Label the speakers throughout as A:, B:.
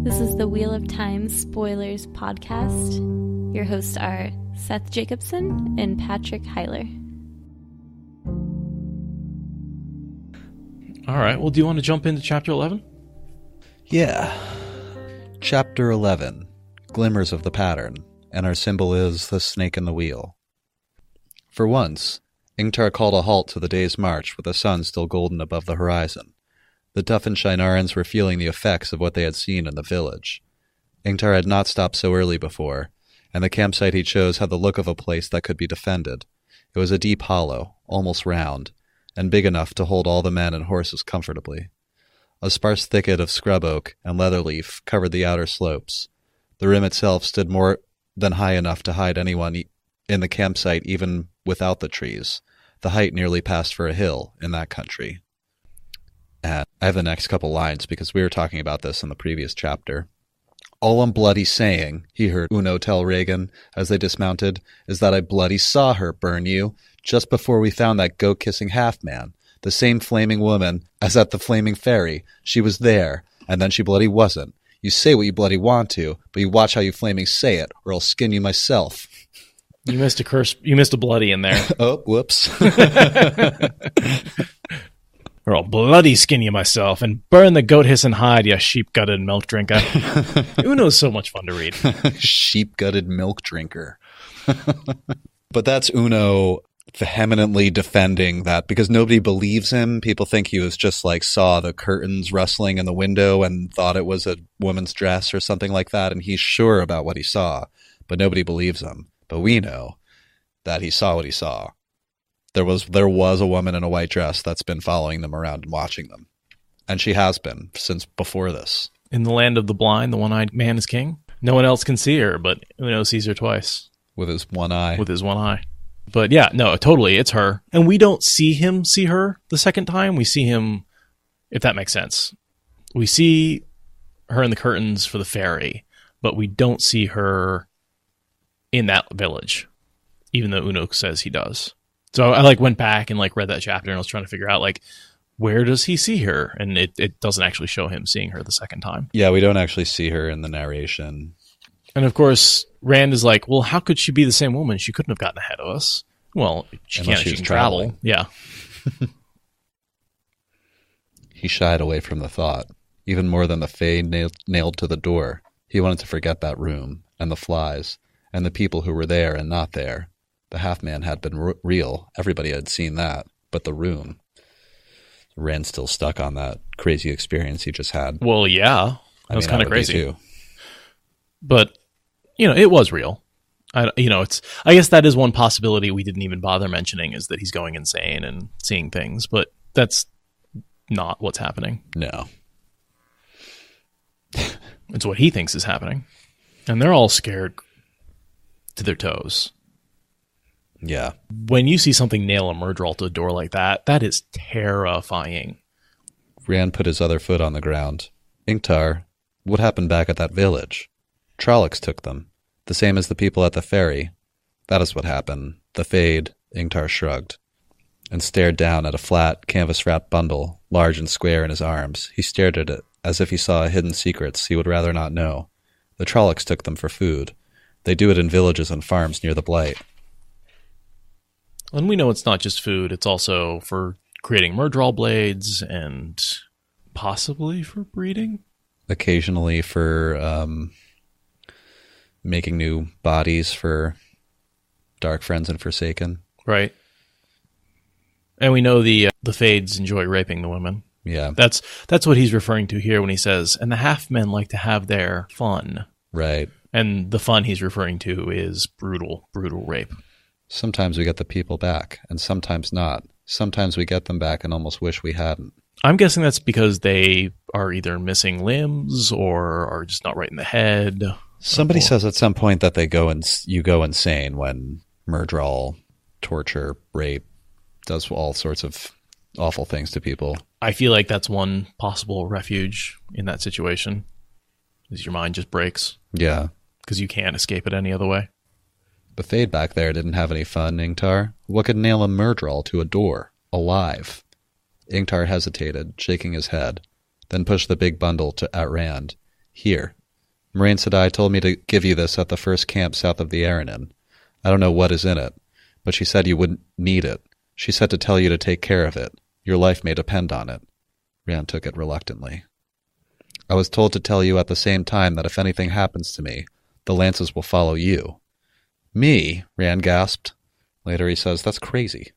A: This is the Wheel of Time Spoilers podcast. Your hosts are Seth Jacobson and Patrick Heiler.
B: All right, well, do you want to jump into Chapter 11?
C: Yeah. Chapter 11, Glimmers of the Pattern, and our symbol is the snake in the wheel. For once, Ingtar called a halt to the day's march with the sun still golden above the horizon. The Duff and Shinarans were feeling the effects of what they had seen in the village. Ingtar had not stopped so early before, and the campsite he chose had the look of a place that could be defended. It was a deep hollow, almost round, and big enough to hold all the men and horses comfortably. A sparse thicket of scrub oak and leatherleaf covered the outer slopes. The rim itself stood more than high enough to hide anyone in the campsite even without the trees. The height nearly passed for a hill in that country. And I have the next couple lines because we were talking about this in the previous chapter. All I'm bloody saying, he heard Uno tell Reagan as they dismounted, is that I bloody saw her, burn you, just before we found that goat-kissing half-man. The same flaming woman as at the flaming ferry. She was there, and then she bloody wasn't. You say what you bloody want to, but you watch how you flaming say it, or I'll skin you myself.
B: You missed a curse. You missed a bloody in there.
C: Oh, whoops.
B: Or I'll bloody skin you myself and burn the goat hiss and hide, you sheep-gutted milk drinker. Uno's so much fun to read.
C: Sheep-gutted milk drinker. But that's Uno vehemently defending that because nobody believes him. People think he was just like saw the curtains rustling in the window and thought it was a woman's dress or something like that. And he's sure about what he saw, but nobody believes him. But we know that he saw what he saw. There was a woman in a white dress that's been following them around and watching them. And she has been since before this.
B: In the land of the blind, the one-eyed man is king. No one else can see her, but Uno sees her twice.
C: With his one eye.
B: With his one eye. But yeah, no, totally, it's her. And we don't see him see her the second time. We see him, if that makes sense. We see her in the curtains for the ferry, but we don't see her in that village, even though Uno says he does. So I went back and read that chapter and I was trying to figure out where does he see her? And it doesn't actually show him seeing her the second time.
C: Yeah, we don't actually see her in the narration.
B: And of course, Rand is like, well, how could she be the same woman? She couldn't have gotten ahead of us. Well, she
C: Unless
B: can't.
C: she
B: She
C: was
B: can travel.
C: traveling.
B: Yeah.
C: He shied away from the thought, even more than the Fae nailed to the door. He wanted to forget that room, and the flies, and the people who were there and not there. The half-man had been real. Everybody had seen that. But the room. Rand's still stuck on that crazy experience he just had.
B: Well, yeah. That was kind of crazy.
C: Too.
B: But, it was real. I guess that is one possibility we didn't even bother mentioning is that he's going insane and seeing things. But that's not what's happening.
C: No.
B: It's what he thinks is happening. And they're all scared to their toes.
C: Yeah.
B: When you see something nail a Myrddraal to a door like that, that is terrifying.
C: Rand put his other foot on the ground. Ingtar, what happened back at that village? Trollocs took them, the same as the people at the ferry. That is what happened. The Fade, Ingtar shrugged, and stared down at a flat, canvas-wrapped bundle, large and square in his arms. He stared at it, as if he saw hidden secrets he would rather not know. The Trollocs took them for food. They do it in villages and farms near the Blight.
B: And we know it's not just food, it's also for creating Myrddraal blades and possibly for breeding.
C: Occasionally for making new bodies for Dark Friends and Forsaken.
B: Right. And we know the Fades enjoy raping the women.
C: Yeah.
B: That's what he's referring to here when he says, and the half-men like to have their fun.
C: Right.
B: And the fun he's referring to is brutal rape.
C: Sometimes we get the people back, and sometimes not. Sometimes we get them back and almost wish we hadn't.
B: I'm guessing that's because they are either missing limbs or are just not right in the head.
C: Somebody says at some point that you go insane when Myrddraal torture, rape, does all sorts of awful things to people.
B: I feel like that's one possible refuge in that situation, is your mind just breaks.
C: Yeah.
B: Because you can't escape it any other way.
C: The Fade back there didn't have any fun, Ingtar. What could nail a Myrddraal to a door, alive? Ingtar hesitated, shaking his head, then pushed the big bundle at Rand. Here, Moraine Sedai told me to give you this at the first camp south of the Aranin. I don't know what is in it, but she said you wouldn't need it. She said to tell you to take care of it. Your life may depend on it. Rand took it reluctantly. I was told to tell you at the same time that if anything happens to me, the Lances will follow you. Me? Rand gasped. Later he says, that's crazy.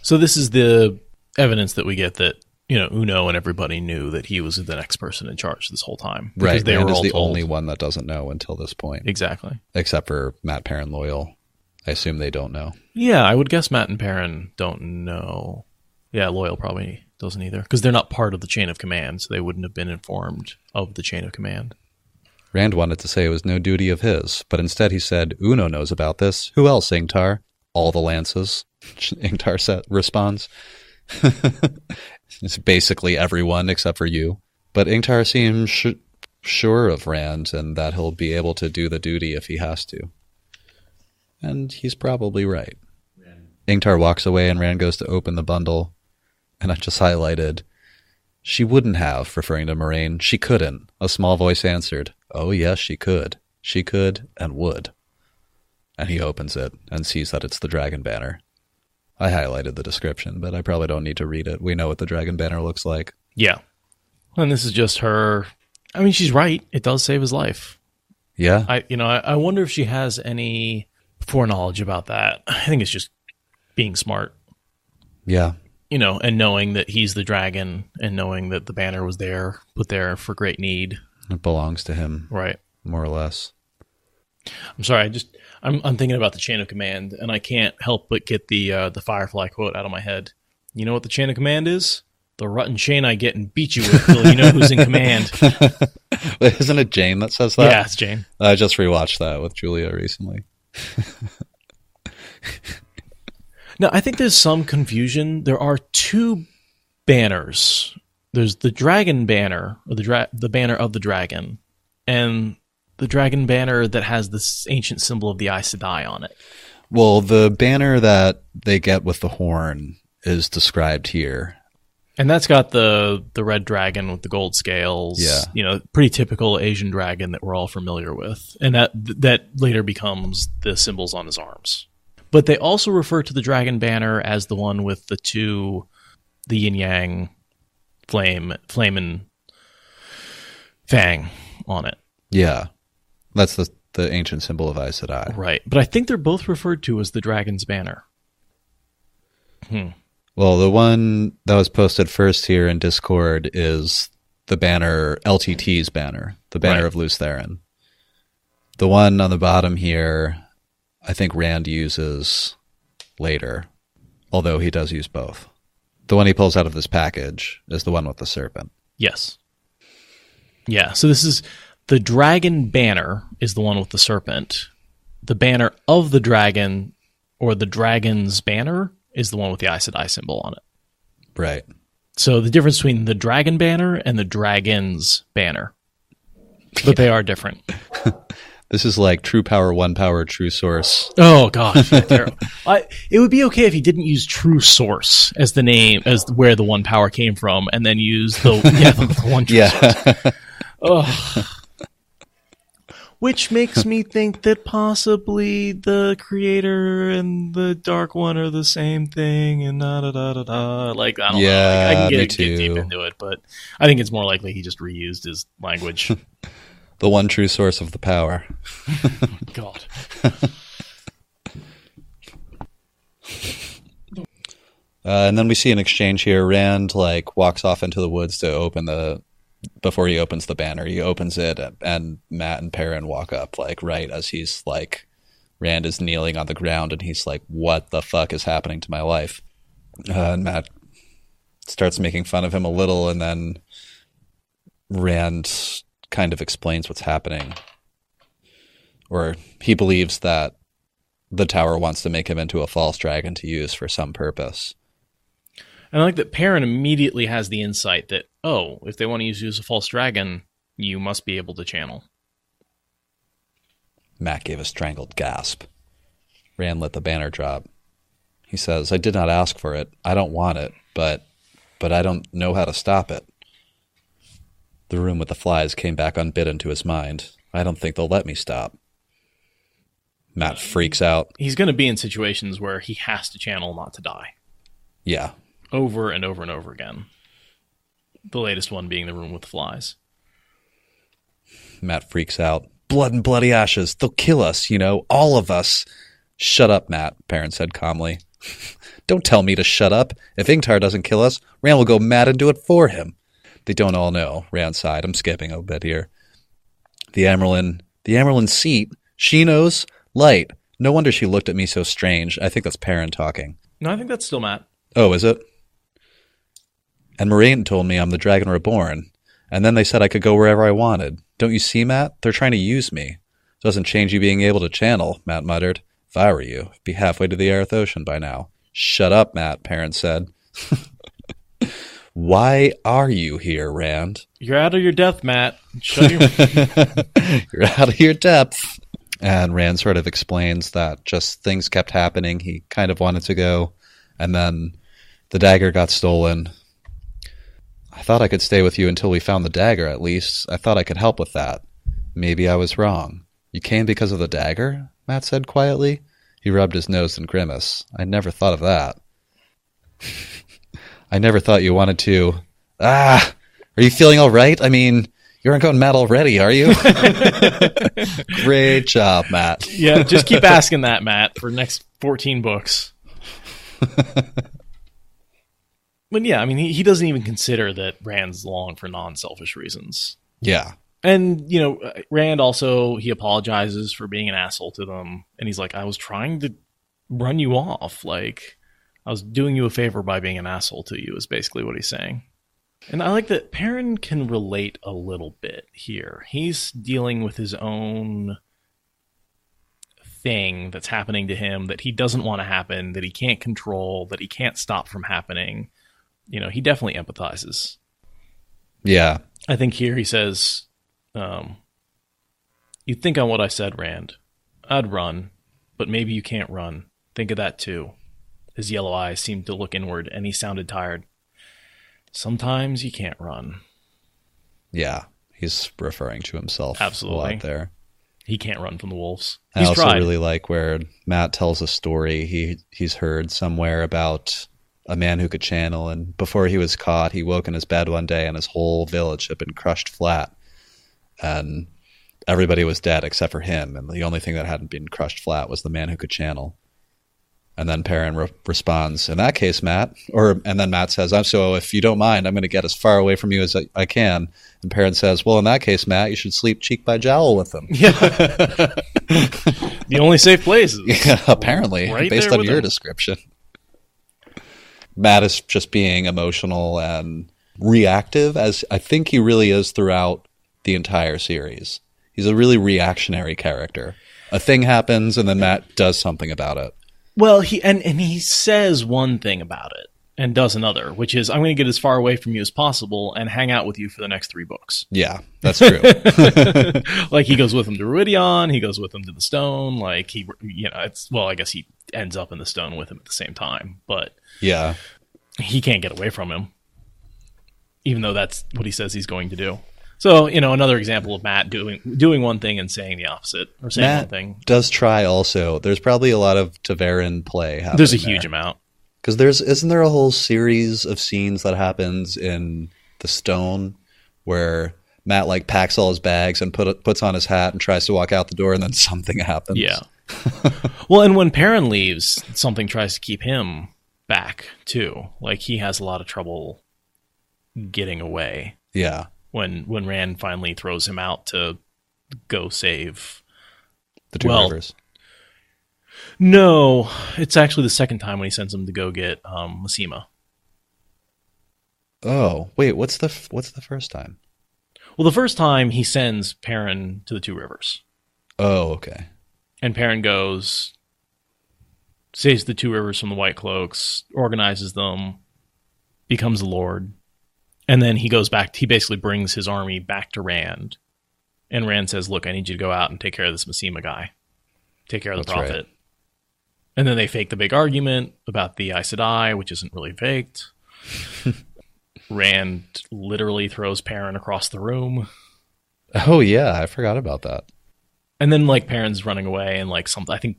B: So this is the evidence that we get that, Uno and everybody knew that he was the next person in charge this whole time.
C: Right,
B: they
C: Rand
B: were
C: is
B: all
C: the
B: told.
C: only one that doesn't know until this point.
B: Exactly.
C: Except for Matt, Perrin, Loyal. I assume they don't know.
B: Yeah, I would guess Matt and Perrin don't know. Yeah, Loyal probably doesn't either, because they're not part of the chain of command, so they wouldn't have been informed of the chain of command.
C: Rand wanted to say it was no duty of his, but instead he said, Uno knows about this. Who else, Ingtar? All the Lances, Ingtar responds. It's basically everyone except for you. But Ingtar seems sure of Rand and that he'll be able to do the duty if he has to. And he's probably right. Ingtar walks away and Rand goes to open the bundle. And I just highlighted, she wouldn't have, referring to Moraine. She couldn't. A small voice answered, oh yes, she could. She could and would. And he opens it and sees that it's the dragon banner. I highlighted the description, but I probably don't need to read it. We know what the dragon banner looks like.
B: Yeah. And this is just her. I mean, she's right. It does save his life.
C: Yeah.
B: I wonder if she has any foreknowledge about that. I think it's just being smart.
C: Yeah.
B: And knowing that he's the dragon and knowing that the banner was there, put there for great need.
C: It belongs to him.
B: Right.
C: More or less.
B: I'm sorry. I'm thinking about the chain of command and I can't help but get the Firefly quote out of my head. You know what the chain of command is? The rotten chain I get and beat you with till you know who's in command.
C: Wait, isn't it Jane that says that?
B: Yeah, it's Jane.
C: I just rewatched that with Julia recently.
B: No, I think there's some confusion. There are two banners. There's the dragon banner, or the banner of the dragon, and the dragon banner that has this ancient symbol of the Aes Sedai on it.
C: Well, the banner that they get with the horn is described here.
B: And that's got the red dragon with the gold scales.
C: Yeah.
B: Pretty typical Asian dragon that we're all familiar with. And that later becomes the symbols on his arms. But they also refer to the dragon banner as the one with the yin-yang flame and fang on it.
C: Yeah. That's the ancient symbol of Aes Sedai.
B: Right. But I think they're both referred to as the dragon's banner.
C: Well, the one that was posted first here in Discord is the banner, LTT's banner, the banner of Lews Therin. The one on the bottom here, I think Rand uses later, although he does use both. The one he pulls out of this package is the one with the serpent.
B: Yes. Yeah, so this is the dragon banner is the one with the serpent. The banner of the dragon, or the dragon's banner, is the one with the Aes Sedai symbol on it.
C: Right.
B: So the difference between the dragon banner and the dragon's banner. But they are different.
C: This is like true power, one power, true source.
B: Oh, gosh. It would be okay if he didn't use true source as the name, as where the one power came from, and then use the one true source. Ugh. Which makes me think that possibly the creator and the dark one are the same thing, and da-da-da-da-da. Like, I don't know. Like, I can get deep into it, but I think it's more likely he just reused his language.
C: The one true source of the power.
B: God.
C: And then we see an exchange here. Rand walks off into the woods to open before he opens the banner. He opens it, and Matt and Perrin walk up right as he's Rand is kneeling on the ground, and he's like, "What the fuck is happening to my life?" And Matt starts making fun of him a little, and then Rand kind of explains what's happening, or he believes that the tower wants to make him into a false dragon to use for some purpose.
B: And I like that Perrin immediately has the insight that, if they want to use you as a false dragon, you must be able to channel.
C: Matt gave a strangled gasp. Rand let the banner drop. He says, "I did not ask for it. I don't want it, but I don't know how to stop it." The room with the flies came back unbidden to his mind. I don't think they'll let me stop. Matt freaks out.
B: He's going to be in situations where he has to channel not to die.
C: Yeah.
B: Over and over and over again. The latest one being the room with the flies.
C: Matt freaks out. Blood and bloody ashes. They'll kill us, all of us. Shut up, Matt, Perrin said calmly. Don't tell me to shut up. If Ingtar doesn't kill us, Rand will go mad and do it for him. They don't all know, Rand sighed. I'm skipping a bit here. The Amerlin seat. She knows. Light. No wonder she looked at me so strange. I think that's Perrin talking.
B: No, I think that's still Matt.
C: Oh, is it? And Moraine told me I'm the Dragon Reborn. And then they said I could go wherever I wanted. Don't you see, Matt? They're trying to use me. Doesn't change you being able to channel, Matt muttered. If I were you, I'd be halfway to the Aerith Ocean by now. Shut up, Matt, Perrin said. Why are you here, Rand?
B: You're out of your depth, Matt. Shut your...
C: You're out of your depth. And Rand sort of explains that just things kept happening. He kind of wanted to go. And then the dagger got stolen. I thought I could stay with you until we found the dagger, at least. I thought I could help with that. Maybe I was wrong. You came because of the dagger? Matt said quietly. He rubbed his nose and grimaced. I never thought of that. I never thought you wanted to... Are you feeling all right? I mean, you aren't going mad already, are you? Great job, Matt.
B: Yeah, just keep asking that, Matt, for the next 14 books. But yeah, I mean, he doesn't even consider that Rand's along for non-selfish reasons.
C: Yeah.
B: And, Rand also, he apologizes for being an asshole to them. And he's like, I was trying to run you off. Like, I was doing you a favor by being an asshole to you, is basically what he's saying. And I like that Perrin can relate a little bit here. He's dealing with his own thing that's happening to him that he doesn't want to happen, that he can't control, that he can't stop from happening. He definitely empathizes.
C: Yeah.
B: I think here he says, you think on what I said, Rand. I'd run, but maybe you can't run. Think of that too. His yellow eyes seemed to look inward, and he sounded tired. Sometimes you can't run.
C: Yeah, he's referring to himself
B: Absolutely.
C: a lot there.
B: He can't run from the wolves.
C: I also really like where Matt tells a story he's heard somewhere about a man who could channel, and before he was caught, he woke in his bed one day and his whole village had been crushed flat. And everybody was dead except for him, and the only thing that hadn't been crushed flat was the man who could channel. And then Perrin responds, in that case, Matt, and then Matt says, so if you don't mind, I'm going to get as far away from you as I can. And Perrin says, well, in that case, Matt, you should sleep cheek by jowl with them.
B: Yeah. The only safe places.
C: Yeah, apparently,
B: right
C: based on your description. Matt is just being emotional and reactive, as I think he really is throughout the entire series. He's a really reactionary character. A thing happens, and then Matt does something about it.
B: Well, he says one thing about it and does another, which is, I'm going to get as far away from you as possible and hang out with you for the next 3 books.
C: Yeah, that's true.
B: Like, he goes with him to Ruidion, he goes with him to the stone, like, I guess he ends up in the stone with him at the same time, but
C: yeah,
B: he can't get away from him, even though that's what he says he's going to do. So, another example of Matt doing one thing and saying the opposite, or saying
C: Matt
B: one thing.
C: Does try also. There's probably a lot of Taverin play happening.
B: There's a huge amount.
C: Because isn't there a whole series of scenes that happens in the stone where Matt packs all his bags and puts on his hat and tries to walk out the door, and then something happens.
B: Yeah. Well, and when Perrin leaves, something tries to keep him back too. Like, he has a lot of trouble getting away.
C: Yeah.
B: When Rand finally throws him out to go save
C: the two rivers.
B: No, it's actually the second time when he sends him to go get Masima.
C: Oh, wait, what's the first time?
B: Well, the first time he sends Perrin to the two rivers.
C: Oh, okay.
B: And Perrin goes, saves the two rivers from the White Cloaks, organizes them, becomes the Lord. And then he goes back, he basically brings his army back to Rand. And Rand says, look, I need you to go out and take care of this Masima guy. Take care of the prophet. Right. And then they fake the big argument about the Aes Sedai, which isn't really faked. Rand literally throws Perrin across the room.
C: Oh, yeah, I forgot about that.
B: And then, like, Perrin's running away, and, like, something, I think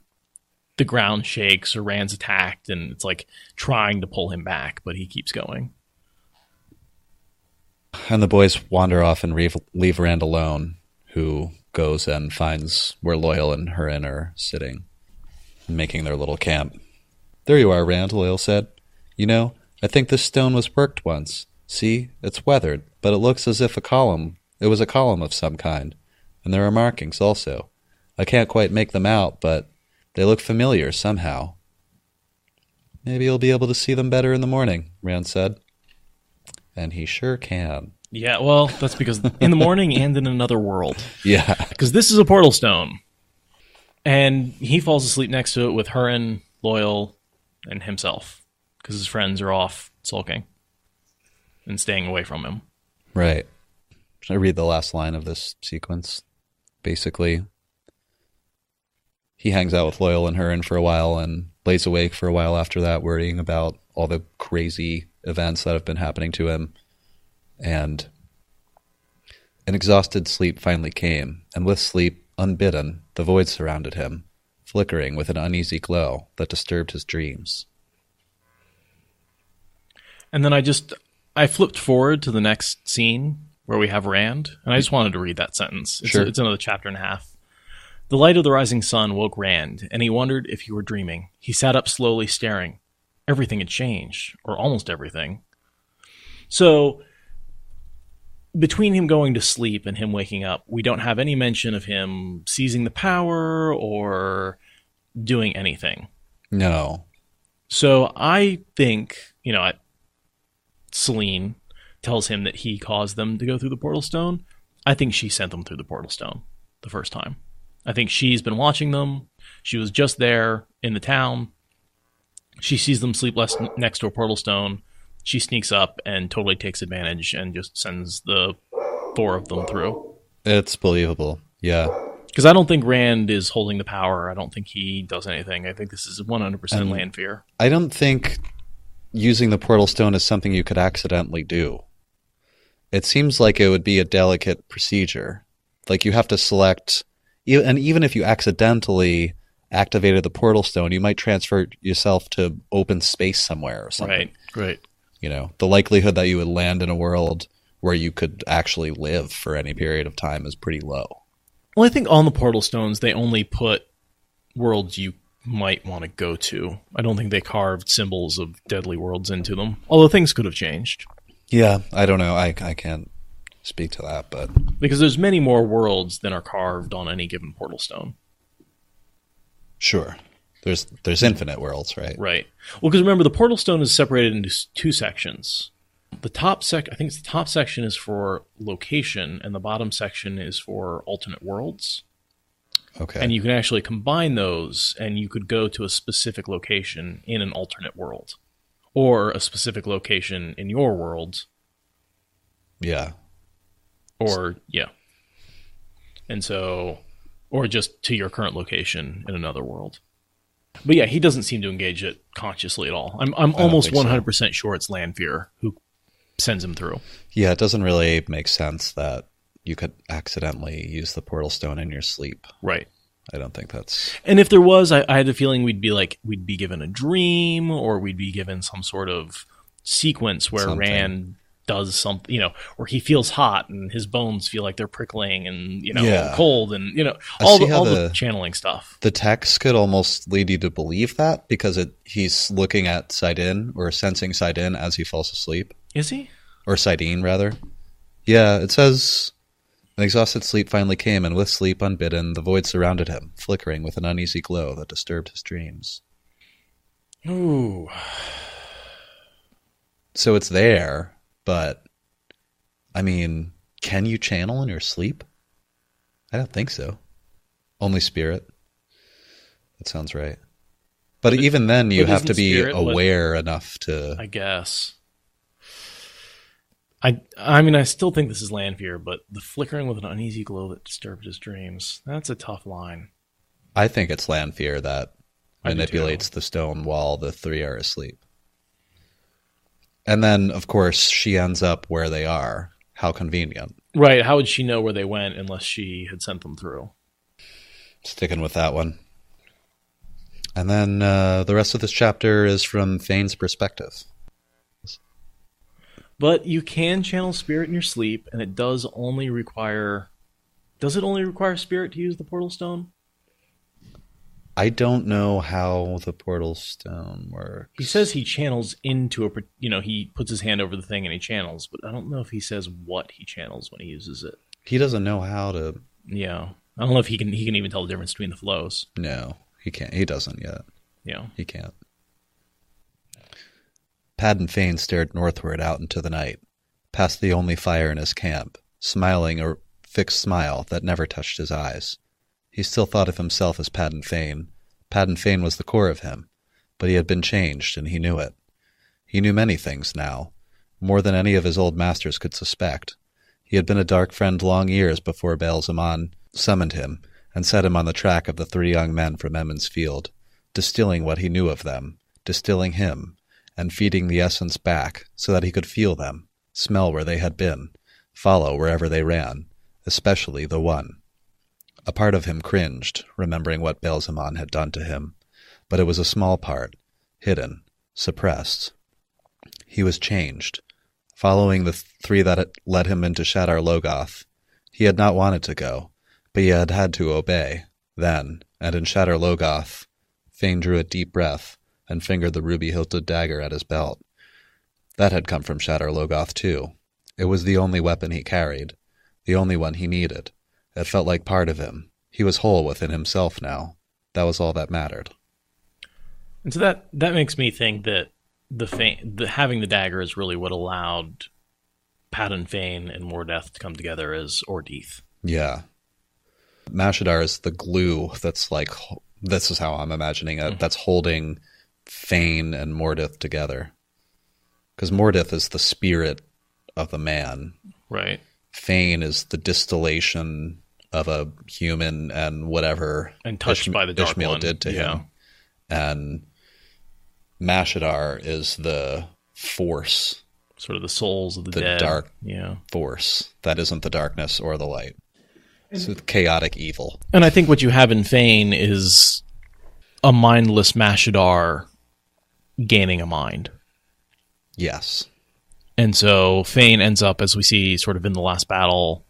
B: the ground shakes, or Rand's attacked, and it's, like, trying to pull him back, but he keeps going.
C: And the boys wander off and leave Rand alone, who goes and finds where Loyal and Hurin are sitting, making their little camp. "There you are, Rand," Loyal said. "You know, I think this stone was worked once. See, it's weathered, but it looks as if it was a column of some kind. And there are markings also. I can't quite make them out, but they look familiar somehow." "Maybe you'll be able to see them better in the morning," Rand said. And he sure can.
B: Yeah, well, that's because in the morning and in another world.
C: Yeah.
B: Because this is a portal stone. And he falls asleep next to it with Hurin, Loyal, and himself. Because his friends are off sulking and staying away from him.
C: Right. Should I read the last line of this sequence? Basically, he hangs out with Loyal and Hurin for a while and lays awake for a while after that, worrying about all the crazy events that have been happening to him. And an exhausted sleep finally came, and with sleep, unbidden, the void surrounded him, flickering with an uneasy glow that disturbed his dreams.
B: And then I flipped forward to the next scene where we have Rand, and I just wanted to read that sentence.
C: Sure.
B: It's another chapter and a half. "The light of the rising sun woke Rand, and he wondered if he were dreaming. He sat up slowly, staring. Everything had changed, or almost everything." So, between him going to sleep and him waking up, we don't have any mention of him seizing the power or doing anything.
C: No.
B: So I think, Selene tells him that he caused them to go through the portal stone. I think she sent them through the portal stone the first time. I think she's been watching them. She was just there in the town. She sees them sleep next to a portal stone. She sneaks up and totally takes advantage and just sends the four of them through.
C: It's believable. Yeah.
B: Because I don't think Rand is holding the power. I don't think he does anything. I think this is 100% Lanfear.
C: I don't think using the portal stone is something you could accidentally do. It seems like it would be a delicate procedure. Like you have to select, and even if you accidentally activated the portal stone, you might transfer yourself to open space somewhere or something.
B: Right.
C: The likelihood that you would land in a world where you could actually live for any period of time is pretty low.
B: Well, I think on the portal stones, they only put worlds you might want to go to. I don't think they carved symbols of deadly worlds into them, although things could have changed.
C: Yeah, I don't know. I can't speak to that, but...
B: Because there's many more worlds than are carved on any given portal stone.
C: Sure. There's infinite worlds, right?
B: Right. Well, because remember, the portal stone is separated into two sections. I think the top section is for location, and the bottom section is for alternate worlds.
C: Okay.
B: And you can actually combine those, and you could go to a specific location in an alternate world. Or a specific location in your world.
C: Yeah.
B: And so, or just to your current location in another world. But yeah, he doesn't seem to engage it consciously at all. I'm almost 100% sure it's Lanfear who sends him through.
C: Yeah, it doesn't really make sense that you could accidentally use the portal stone in your sleep.
B: Right.
C: I don't think that's...
B: And if there was, I had a feeling we'd be given a dream, or we'd be given some sort of sequence where Rand does something, where he feels hot and his bones feel like they're prickling and, cold and, all the channeling stuff.
C: The text could almost lead you to believe that because he's looking at Saidin or sensing Saidin as he falls asleep.
B: Is he?
C: Or Saidin, rather. Yeah, it says... An exhausted sleep finally came, and with sleep unbidden, the void surrounded him, flickering with an uneasy glow that disturbed his dreams.
B: Ooh.
C: So it's there, but, can you channel in your sleep? I don't think so. Only spirit. That sounds right. But even then, you have to be aware enough to...
B: I guess. I still think this is Lanfear, but the flickering with an uneasy glow that disturbed his dreams, that's a tough line.
C: I think it's Lanfear that manipulates the stone while the three are asleep. And then, of course, she ends up where they are. How convenient.
B: Right. How would she know where they went unless she had sent them through?
C: Sticking with that one. And then the rest of this chapter is from Fane's perspective.
B: But you can channel spirit in your sleep, and it does only require... Does it only require spirit to use the portal stone?
C: I don't know how the portal stone works.
B: He says he channels into a... he puts his hand over the thing and he channels, but I don't know if he says what he channels when he uses it.
C: He doesn't know how to...
B: Yeah. I don't know if he can even tell the difference between the flows.
C: No, he can't. He doesn't yet.
B: Yeah.
C: He can't. Paddon Fane stared northward out into the night, past the only fire in his camp, smiling a fixed smile that never touched his eyes. He still thought of himself as Paddon Fane. Paddon Fane was the core of him, but he had been changed, and he knew it. He knew many things now, more than any of his old masters could suspect. He had been a dark friend long years before Baal-Zaman summoned him and set him on the track of the 3 young men from Emond's Field, distilling what he knew of them, distilling him, and feeding the essence back so that he could feel them, smell where they had been, follow wherever they ran, especially the one. A part of him cringed, remembering what Baal-Zaman had done to him, but it was a small part, hidden, suppressed. He was changed, following the 3 that had led him into Shadar Logoth. He had not wanted to go, but he had had to obey. Then, and in Shadar Logoth, Fane drew a deep breath and fingered the ruby-hilted dagger at his belt. That had come from Shadar Logoth, too. It was the only weapon he carried, the only one he needed. It felt like part of him. He was whole within himself now. That was all that mattered.
B: And so that makes me think that having the dagger is really what allowed Paddon Fane and Mordeth to come together as Ordeath.
C: Yeah. Mashadar is the glue that's like... This is how I'm imagining it. That's holding Fane and Mordeth together. Because Mordeth is the spirit of the man.
B: Right.
C: Fane is the distillation of a human and whatever
B: and touched by the Dark
C: Ishmael
B: One.
C: did to him. And Mashadar is the force.
B: Sort of the souls of the dead.
C: The dark
B: yeah.
C: force that isn't the darkness or the light. It's chaotic evil.
B: And I think what you have in Fane is a mindless Mashadar gaining a mind.
C: Yes.
B: And so Fane ends up, as we see sort of in the last battle,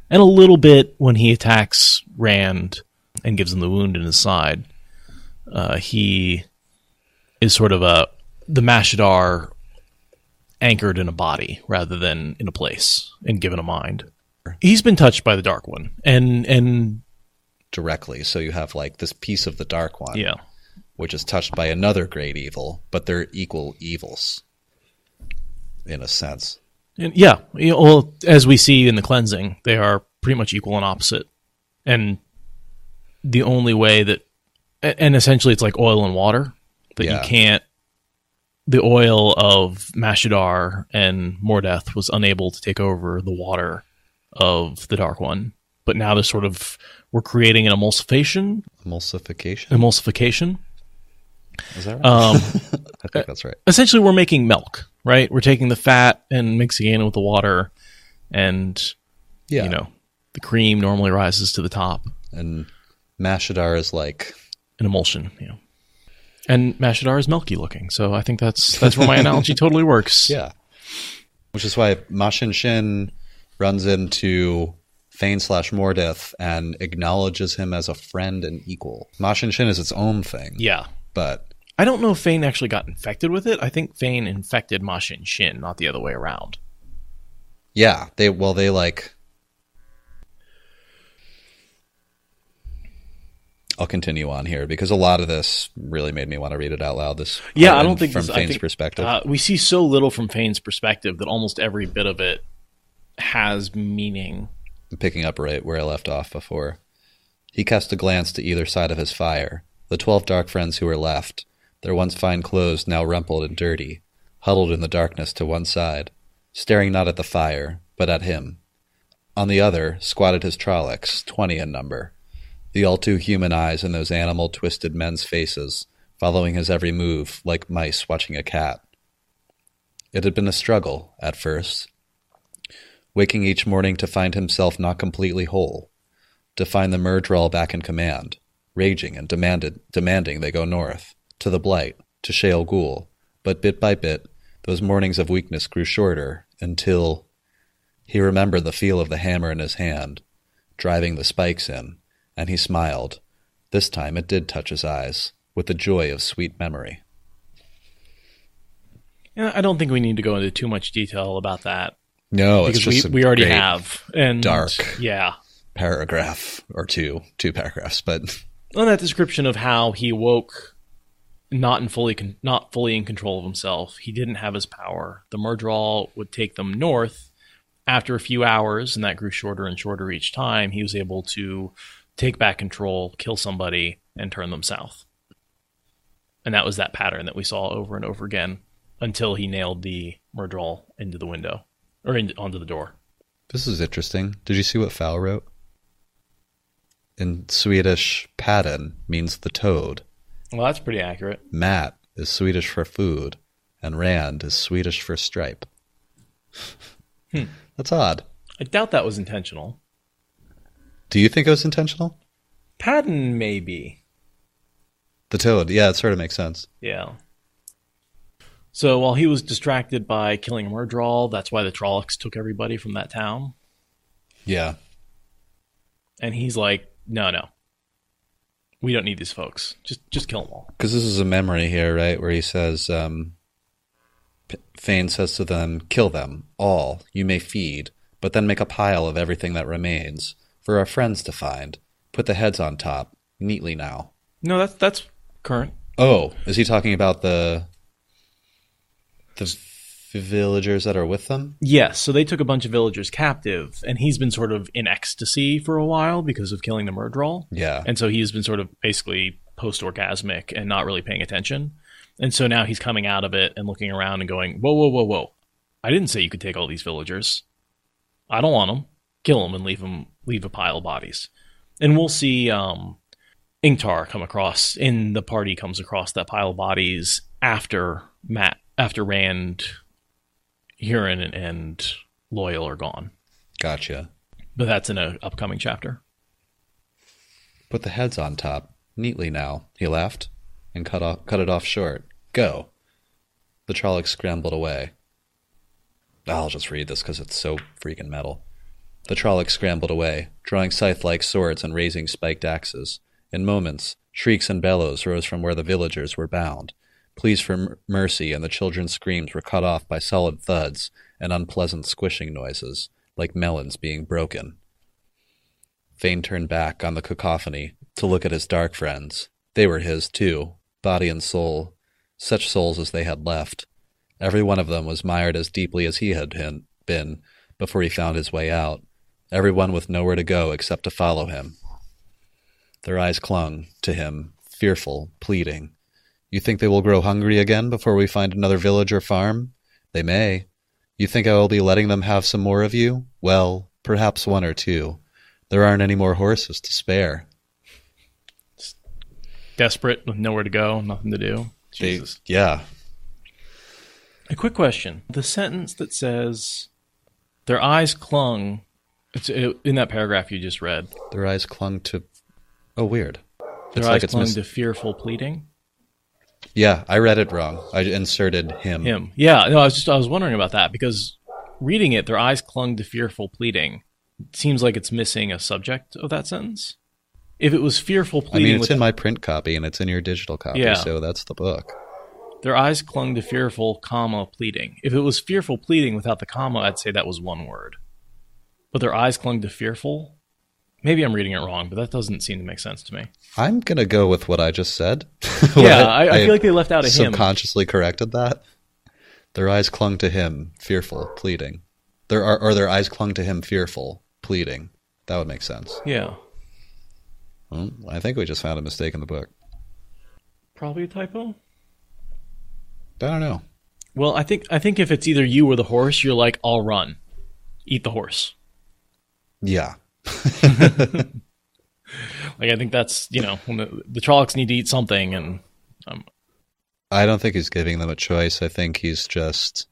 B: and a little bit when he attacks Rand and gives him the wound in his side, he is sort of the Mashadar anchored in a body rather than in a place and given a mind. He's been touched by the Dark One, and
C: directly. So you have like this piece of the Dark One,
B: yeah,
C: which is touched by another great evil, but they're equal evils in a sense.
B: And yeah, well, as we see in the cleansing, they are pretty much equal and opposite. And the only way that, and essentially it's like oil and water, that you can't. The oil of Mashadar and Mordeth was unable to take over the water of the Dark One, but now there's sort of, we're creating an emulsification.
C: Emulsification? Is that right? I think that's right.
B: Essentially, we're making milk, right? We're taking the fat and mixing it in with the water, and the cream normally rises to the top.
C: And Mashadar is like
B: an emulsion, yeah. And Mashadar is milky looking, so I think that's where my analogy totally works.
C: Yeah. Which is why Mashin Shin runs into Fane/Mordeth and acknowledges him as a friend and equal. Mashin Shin is its own thing.
B: Yeah.
C: But
B: I don't know if Fane actually got infected with it. I think Fane infected Mashin Shin, not the other way around.
C: Yeah. They like... I'll continue on here because a lot of this really made me want to read it out loud.
B: I don't think
C: from Fane's perspective.
B: We see so little from Fane's perspective that almost every bit of it has meaning.
C: I'm picking up right where I left off before. He cast a glance to either side of his fire. The 12 dark friends who were left, their once fine clothes now rumpled and dirty, huddled in the darkness to one side, staring not at the fire, but at him. On the other squatted his Trollocs, 20 in number. The all-too-human eyes in those animal-twisted men's faces, following his every move like mice watching a cat. It had been a struggle, at first, waking each morning to find himself not completely whole, to find the Myrddraal back in command, raging and demanding they go north, to the Blight, to Shale Ghul. But bit by bit, those mornings of weakness grew shorter, until he remembered the feel of the hammer in his hand, driving the spikes in, and he smiled. This time it did touch his eyes, with the joy of sweet memory.
B: Yeah, I don't think we need to go into too much detail about that.
C: No, it's
B: because
C: just
B: we already
C: great
B: have. And
C: dark
B: yeah.
C: paragraph or two paragraphs, but
B: On that description of how he awoke not fully in control of himself. He didn't have his power. The Myrddraal would take them north. After a few hours, and that grew shorter and shorter each time, he was able to take back control, kill somebody, and turn them south. And that was that pattern that we saw over and over again until he nailed the Myrddraal into the window, or onto the door.
C: this is interesting. Did you see what Fowl wrote? In Swedish, padden means the toad.
B: Well, that's pretty accurate.
C: Mat is Swedish for food, and rand is Swedish for stripe. That's odd.
B: I doubt that was intentional.
C: Do you think it was intentional?
B: Padden, maybe.
C: The toad, yeah, it sort of makes sense.
B: Yeah. So while he was distracted by killing Myrddraal, that's why the Trollocs took everybody from that town.
C: Yeah.
B: And he's like, no. We don't need these folks. Just kill them all.
C: Because this is a memory here, right, where he says, Fane says to them, kill them, all, you may feed, but then make a pile of everything that remains, for our friends to find. Put the heads on top, neatly now.
B: No, that's current.
C: Oh, is he talking about the villagers that are with them?
B: Yes, so they took a bunch of villagers captive, and he's been sort of in ecstasy for a while because of killing the Myrddraal.
C: Yeah.
B: And so he's been sort of basically post-orgasmic and not really paying attention. And so now he's coming out of it and looking around and going, whoa. I didn't say you could take all these villagers. I don't want them. Kill them and leave a pile of bodies. And we'll see Ingtar come across, in the party comes across that pile of bodies after Rand, Huron, and Loyal are gone.
C: Gotcha.
B: But that's in an upcoming chapter.
C: Put the heads on top, neatly now, he laughed, and cut it off short. Go. The Trollocs scrambled away. I'll just read this because it's so freaking metal. The Trollocs scrambled away, drawing scythe-like swords and raising spiked axes. In moments, shrieks and bellows rose from where the villagers were bound. Pleas for mercy and the children's screams were cut off by solid thuds and unpleasant squishing noises, like melons being broken. Fane turned back on the cacophony to look at his dark friends. They were his, too, body and soul, such souls as they had left. Every one of them was mired as deeply as he had been before he found his way out, every one with nowhere to go except to follow him. Their eyes clung to him, fearful, pleading. You think they will grow hungry again before we find another village or farm? They may. You think I will be letting them have some more of you? Well, perhaps one or two. There aren't any more horses to spare.
B: Desperate, with nowhere to go, nothing to do. Jesus.
C: Yeah.
B: A quick question. The sentence that says, their eyes clung, it's in that paragraph you just read.
C: Their eyes clung to... Oh, weird.
B: Their eyes clung to fearful pleading?
C: Yeah, I read it wrong. I inserted him.
B: Him. Yeah, no, I was wondering about that, because reading it, their eyes clung to fearful pleading. It seems like it's missing a subject of that sentence. If it was fearful pleading...
C: I mean, it's in my print copy, and it's in your digital copy,
B: yeah.
C: So that's the book.
B: Their eyes clung to fearful, comma, pleading. If it was fearful pleading without the comma, I'd say that was one word. But their eyes clung to fearful? Maybe I'm reading it wrong, but that doesn't seem to make sense to me.
C: I'm going to go with what I just said.
B: Yeah, I feel like they left out a him.
C: Subconsciously corrected that. Their eyes clung to him, fearful, pleading. Their eyes clung to him, fearful, pleading. That would make sense.
B: Yeah.
C: Well, I think we just found a mistake in the book.
B: Probably a typo?
C: I don't know.
B: Well, I think if it's either you or the horse, you're like, I'll run. Eat the horse.
C: Yeah.
B: Like, I think that's, when the Trollocs need to eat something, and
C: I don't think he's giving them a choice. I think he's just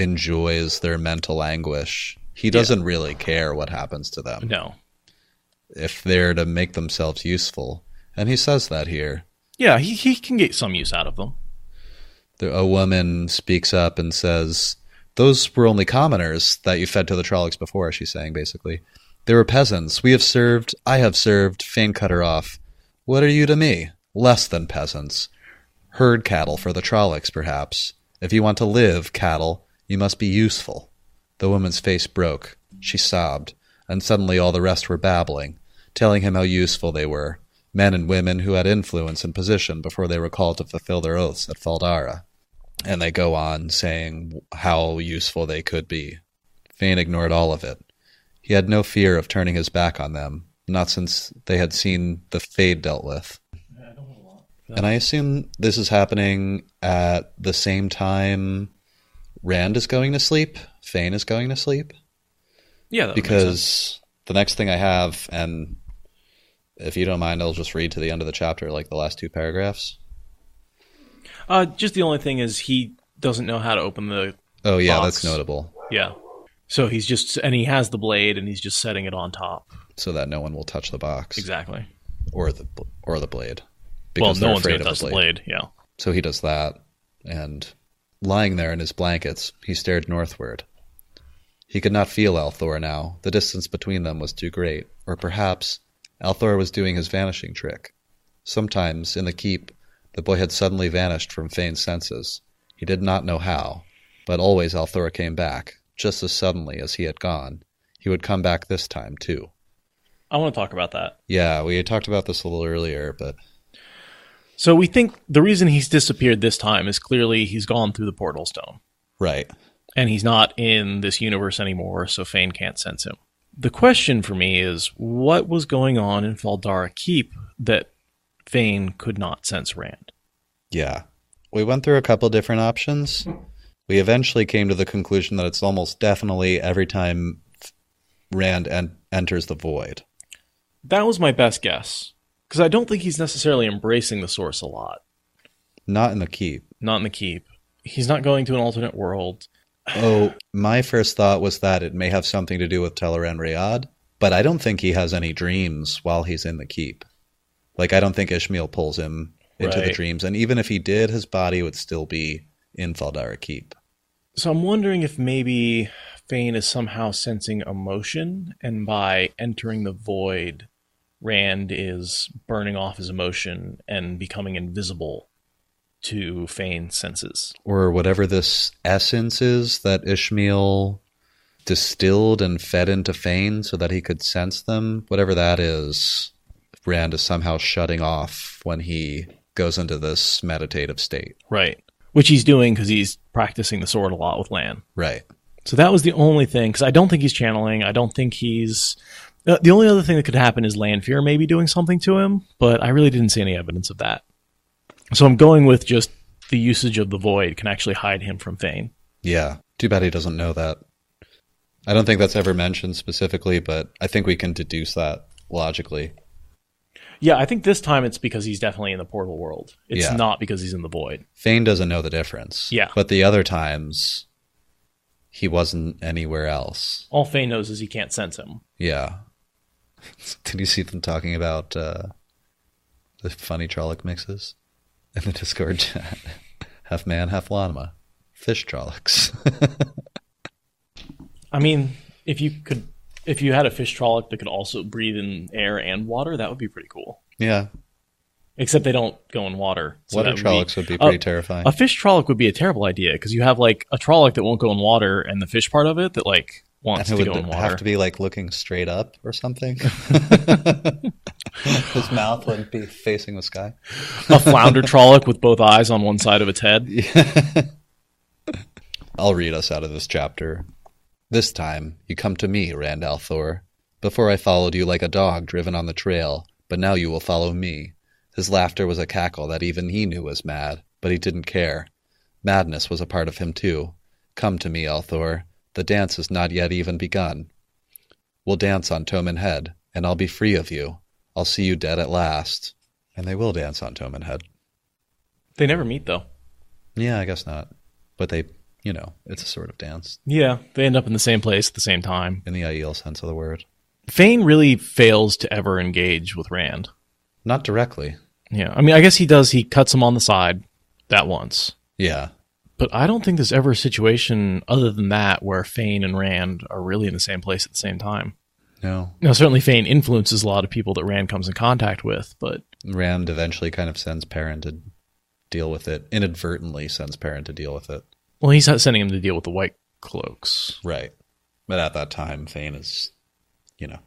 C: enjoys their mental anguish. He doesn't really care what happens to them.
B: No.
C: If they're to make themselves useful. And he says that here.
B: Yeah, he can get some use out of them.
C: A woman speaks up and says, those were only commoners that you fed to the Trollocs before, she's saying, basically. They were peasants. I have served. Fane cut her off. What are you to me? Less than peasants. Herd cattle for the Trollocs, perhaps. If you want to live, cattle, you must be useful. The woman's face broke. She sobbed, and suddenly all the rest were babbling, telling him how useful they were, men and women who had influence and position before they were called to fulfill their oaths at Faldara. And they go on saying how useful they could be. Fane ignored all of it. He had no fear of turning his back on them, not since they had seen the fate dealt with. And I assume this is happening at the same time Rand is going to sleep, Fane is going to sleep.
B: Yeah, that
C: because the next thing I have, and if you don't mind, I'll just read to the end of the chapter, like the last 2 paragraphs.
B: Just the only thing is he doesn't know how to open the
C: Oh, yeah,
B: box.
C: That's notable.
B: Yeah. So he has the blade, and he's just setting it on top.
C: So that no one will touch the box.
B: Exactly.
C: Or the blade.
B: Well,
C: Because
B: no
C: they're
B: one's going
C: afraid
B: to
C: of
B: touch
C: the
B: the
C: blade.
B: blade, yeah.
C: So he does that, and lying there in his blankets, he stared northward. He could not feel Althor now. The distance between them was too great. Or perhaps Althor was doing his vanishing trick. Sometimes, in the keep, the boy had suddenly vanished from Fane's senses. He did not know how, but always Althor came back, just as suddenly as he had gone. He would come back this time, too.
B: I want to talk about that.
C: Yeah, we had talked about this a little earlier, but...
B: So we think the reason he's disappeared this time is clearly he's gone through the portal stone.
C: Right.
B: And he's not in this universe anymore, so Fane can't sense him. The question for me is, what was going on in Faldara Keep that Fane could not sense Rand?
C: Yeah. We went through a couple different options. We eventually came to the conclusion that it's almost definitely every time Rand enters the void.
B: That was my best guess. Because I don't think he's necessarily embracing the Source a lot.
C: Not in the keep.
B: Not in the Keep. He's not going to an alternate world.
C: Oh, my first thought was that it may have something to do with Teleran Riyadh, but I don't think he has any dreams while he's in the keep. Like, I don't think Ishmael pulls him into the dreams, and even if he did, his body would still be in Faldara Keep.
B: So I'm wondering if maybe Fane is somehow sensing emotion, and by entering the void, Rand is burning off his emotion and becoming invisible to Fane's senses.
C: Or whatever this essence is that Ishmael distilled and fed into Fane so that he could sense them. Whatever that is, Rand is somehow shutting off when he goes into this meditative state.
B: Right. Which he's doing because he's practicing the sword a lot with Lan.
C: Right.
B: So that was the only thing, because I don't think he's channeling. I don't think he's... the only other thing that could happen is Lanfear maybe doing something to him, but I really didn't see any evidence of that. So I'm going with just the usage of the void can actually hide him from Fane.
C: Yeah. Too bad he doesn't know that. I don't think that's ever mentioned specifically, but I think we can deduce that logically.
B: Yeah, I think this time it's because he's definitely in the portal world. It's not because he's in the void.
C: Fane doesn't know the difference.
B: Yeah.
C: But the other times, he wasn't anywhere else.
B: All Fane knows is he can't sense him.
C: Yeah. Did you see them talking about the funny Trolloc mixes in the Discord chat? Half man, half llama. Fish Trollocs.
B: I mean, if you had a fish Trolloc that could also breathe in air and water, that would be pretty cool.
C: Yeah.
B: Except they don't go in water. So
C: water Trollocs would be pretty terrifying.
B: A fish Trolloc would be a terrible idea, because you have like a Trolloc that won't go in water and the fish part of it that like wants to go in water.
C: Have to be like looking straight up or something. His mouth wouldn't be facing the sky.
B: A flounder Trolloc with both eyes on one side of its head.
C: Yeah. I'll read us out of this chapter. This time, you come to me, Rand al'Thor. Before I followed you like a dog driven on the trail, but now you will follow me. His laughter was a cackle that even he knew was mad, but he didn't care. Madness was a part of him too. Come to me, al'Thor. The dance has not yet even begun. We'll dance on Toman Head, and I'll be free of you. I'll see you dead at last. And they will dance on Toman Head.
B: They never meet, though.
C: Yeah, I guess not. But they it's a sort of dance
B: Yeah, they end up in the same place at the same time.
C: in the ideal sense of the word.
B: Fane really fails to ever engage with Rand.
C: Not directly.
B: Yeah, I mean, I guess he does. He cuts him on the side that once.
C: Yeah.
B: But I don't think there's ever a situation other than that where Fane and Rand are really in the same place at the same time.
C: No.
B: Now, certainly Fane influences a lot of people that Rand comes in contact with, but...
C: Rand eventually kind of sends Perrin to deal with it. Inadvertently sends Perrin to deal with it.
B: Well, he's not sending him to deal with the White Cloaks.
C: Right. But at that time, Fane is,
B: Yeah.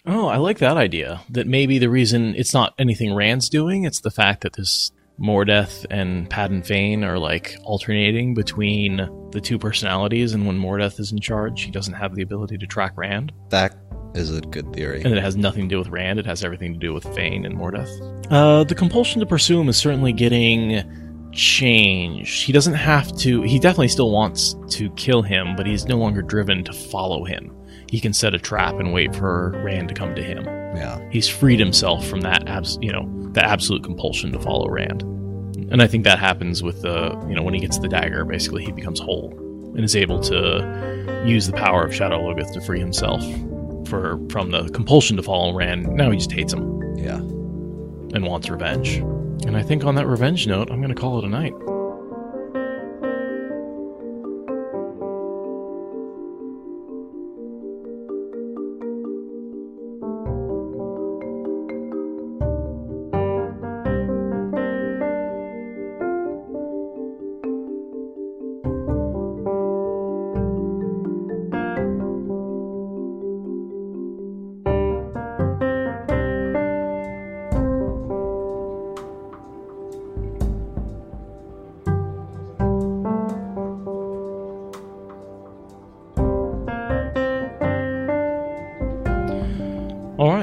B: Oh, I like that idea. That maybe the reason it's not anything Rand's doing, it's the fact that this Mordeth and Padden Fane are like alternating between the two personalities, and when Mordeth is in charge, he doesn't have the ability to track Rand.
C: That is a good theory.
B: And it has nothing to do with Rand, it has everything to do with Fane and Mordeth. The compulsion to pursue him is certainly getting changed. He doesn't have to, he definitely still wants to kill him, but he's no longer driven to follow him. He can set a trap and wait for Rand to come to him.
C: Yeah.
B: He's freed himself from that, the absolute compulsion to follow Rand. And I think that happens with when he gets the dagger, basically he becomes whole and is able to use the power of Shadow Logith to free himself from the compulsion to follow Rand. Now he just hates him.
C: Yeah.
B: And wants revenge. And I think on that revenge note, I'm going to call it a night.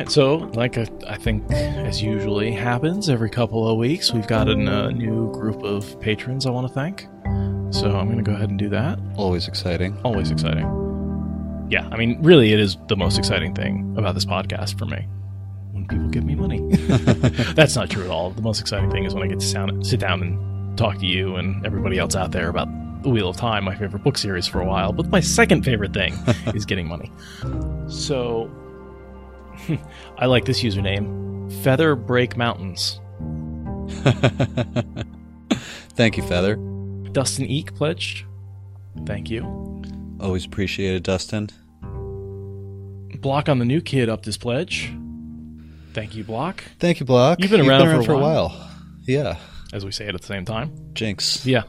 B: So, like I think as usually happens every couple of weeks, we've got a new group of patrons I want to thank. So I'm going to go ahead and do that.
C: Always exciting.
B: Always exciting. Yeah, I mean, really it is the most exciting thing about this podcast for me. When people give me money. That's not true at all. The most exciting thing is when I get to sit down and talk to you and everybody else out there about The Wheel of Time, my favorite book series for a while. But my second favorite thing is getting money. So... I like this username, Feather Break Mountains.
C: Thank you, Feather.
B: Dustin Eek pledged. Thank you.
C: Always appreciated, Dustin.
B: Block on the New Kid upped his pledge. Thank you, Block.
C: Thank you, Block.
B: You've been around for a while.
C: Yeah.
B: As we say it at the same time.
C: Jinx.
B: Yeah.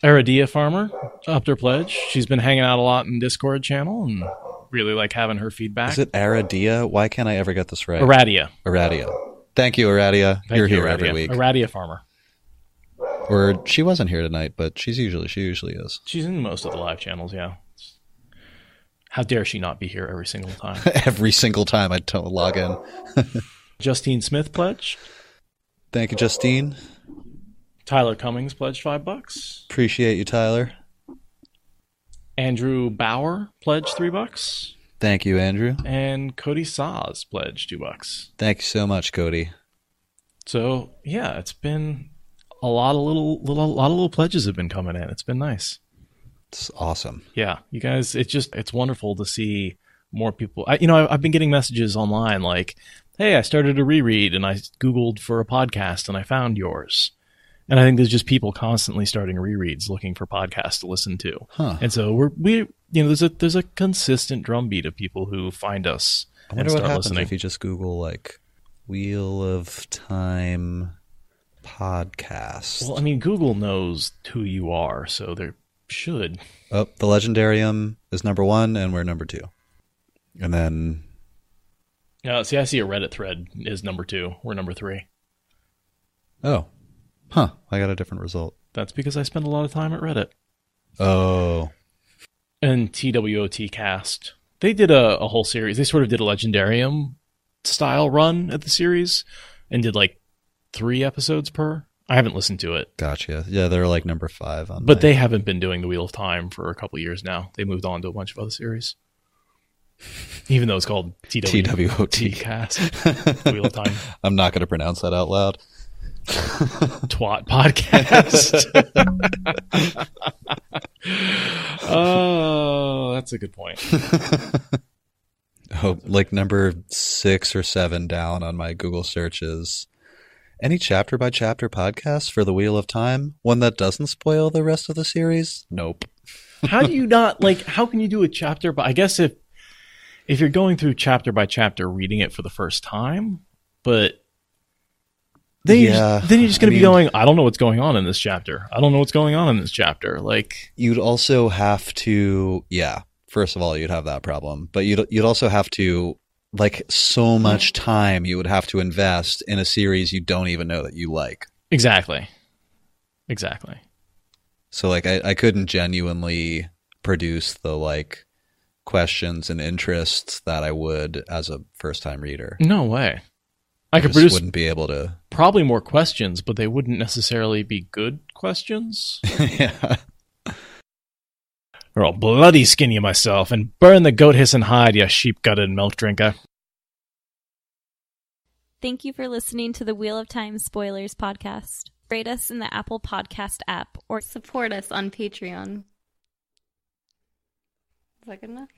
B: Aradia Farmer upped her pledge. She's been hanging out a lot in Discord channel and really like having her feedback.
C: Is it Aradia? Why can't I ever get this right?
B: Aradia.
C: Thank you, Aradia. You're here
B: Aradia.
C: every week.
B: Aradia Farmer.
C: Or she wasn't here tonight, but she usually is.
B: She's in most of the live channels, yeah. How dare she not be here every single time?
C: Every single time I don't log in.
B: Justine Smith pledged.
C: Thank you, Justine.
B: Tyler Cummings pledged $5.
C: Appreciate you, Tyler.
B: Andrew Bauer pledged $3.
C: Thank you, Andrew.
B: And Cody Saz pledged $2.
C: Thank you so much, Cody.
B: So yeah, it's been a lot of little pledges have been coming in. It's been nice.
C: It's awesome.
B: Yeah, you guys, it's wonderful to see more people. I've been getting messages online like, "Hey, I started a reread and I Googled for a podcast and I found yours." And I think there's just people constantly starting rereads, looking for podcasts to listen to.
C: Huh.
B: And so there's a consistent drumbeat of people who find us
C: I wonder
B: and
C: what
B: start
C: happens
B: listening.
C: if you just Google like Wheel of Time podcast.
B: Well, I mean, Google knows who you are, so they should.
C: Oh, the Legendarium is number 1, and we're number 2. And then...
B: See, I see a Reddit thread is number 2. We're number 3.
C: Oh. Huh. I got a different result.
B: That's because I spend a lot of time at Reddit.
C: Oh.
B: And TWOT Cast. They did a whole series. They sort of did a Legendarium style run at the series and did like 3 episodes per. I haven't listened to it.
C: Gotcha. Yeah, they're like number 5 on
B: But they haven't been doing the Wheel of Time for a couple of years now. They moved on to a bunch of other series. Even though it's called TWOT
C: TWOT
B: Cast. Wheel of Time.
C: I'm not going to pronounce that out loud.
B: Twat podcast. Oh, that's a good point.
C: Oh, like number 6 or 7 down on my Google searches. Any chapter by chapter podcast for the Wheel of Time? One that doesn't spoil the rest of the series? Nope.
B: How do you not like? How can you do a chapter? But I guess if you're going through chapter by chapter, reading it for the first time, but then you're just going to be going, I don't know what's going on in this chapter. I don't know what's going on in this chapter. Like,
C: you'd also have to, first of all, you'd have that problem, but you'd also have to, like, so much time you would have to invest in a series you don't even know that you like.
B: Exactly.
C: So, like, I couldn't genuinely produce the, like, questions and interests that I would as a first-time reader.
B: No way. I could
C: wouldn't be able to.
B: Probably more questions, but they wouldn't necessarily be good questions.
C: Yeah.
B: Or I'll bloody skin you myself and burn the goat hiss and hide, you sheep-gutted milk drinker.
A: Thank you for listening to the Wheel of Time Spoilers podcast. Rate us in the Apple Podcast app or support us on Patreon. Is that good enough?